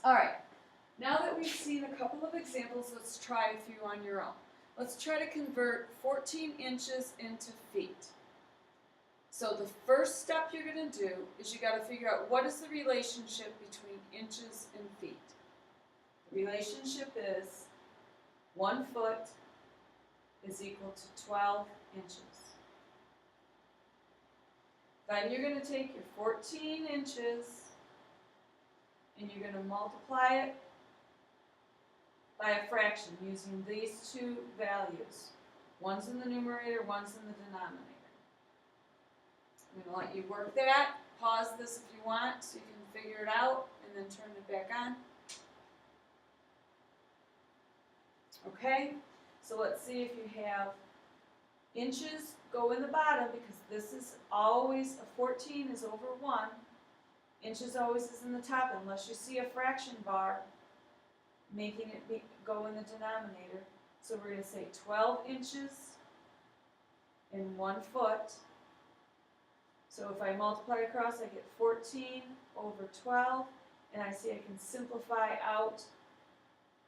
All right, now that we've seen a couple of examples, let's try a few on your own. Let's try to convert 14 inches into feet. So the first step you're going to do is you got to figure out what is the relationship between inches and feet. The relationship is 1 foot is equal to 12 inches. Then you're going to take your 14 inches and you're going to multiply it by a fraction using these two values. One's in the numerator, one's in the denominator. I'm going to let you work that. Pause this if you want so you can figure it out and then turn it back on. Okay, so let's see if you have inches go in the bottom because this is always, a 14 is over 1. Inches always is in the top unless you see a fraction bar making it go in the denominator. So we're going to say 12 inches in 1 foot. So if I multiply across, I get 14 over 12, and I see I can simplify out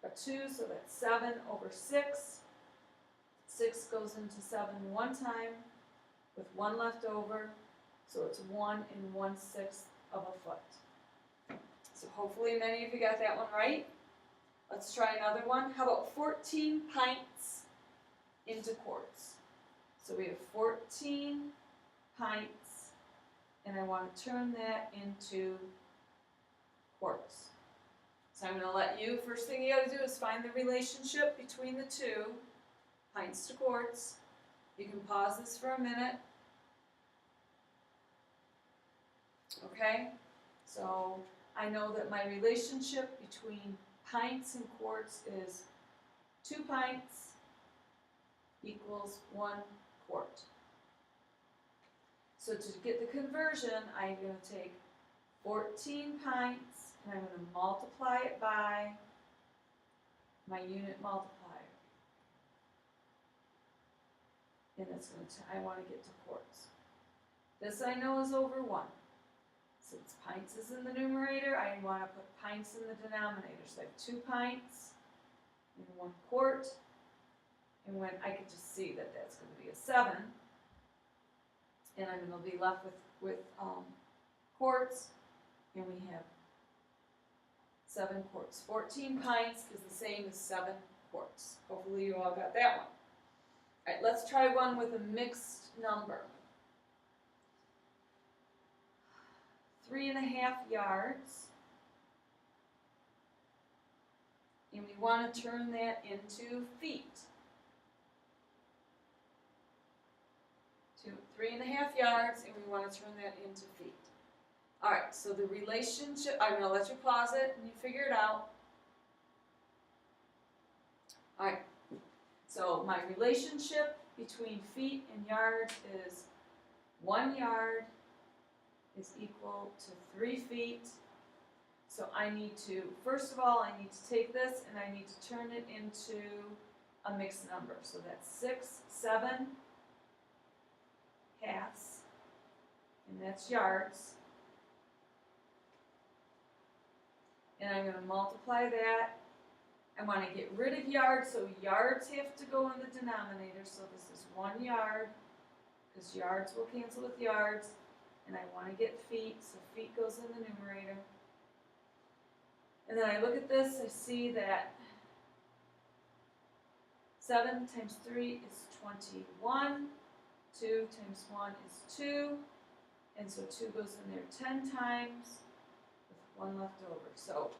a 2, so that's 7 over 6. 6 goes into 7 one time with 1 left over, so it's 1 1/6 of a foot. So hopefully many of you got that one right. Let's try another one. How about 14 pints into quarts? So we have 14 pints, and I want to turn that into quarts. So I'm going to let you, first thing you got to do is find the relationship between the two, pints to quarts. You can pause this for a minute. Okay, so I know that my relationship between pints and quarts is 2 pints equals 1 quart. So to get the conversion, I'm going to take 14 pints and I'm going to multiply it by my unit multiplier. And it's going to, I want to get to quarts. This I know is over 1. Since pints is in the numerator, I want to put pints in the denominator. So I have 2 pints in 1 quart. And when I can just see that that's going to be a 7. And I'm going to be left with quarts. And we have 7 quarts. 14 pints is the same as 7 quarts. Hopefully you all got that one. All right, let's try one with a mixed number. 3.5 yards, and we want to turn that into feet. 3.5 yards, and we want to turn that into feet. All right, so the relationship, I'm going to let you pause it and you figure it out. All right, so my relationship between feet and yards is 1 yard is equal to 3 feet. So I need to, first of all, I need to take this and I need to turn it into a mixed number. So that's 6, 7 halves, and that's yards. And I'm going to multiply that. I want to get rid of yards, so yards have to go in the denominator. So this is 1 yard, because yards will cancel with yards. And I want to get feet, so feet goes in the numerator. And then I look at this, I see that 7 times 3 is 21, 2 times 1 is 2, and so 2 goes in there 10 times with 1 left over. So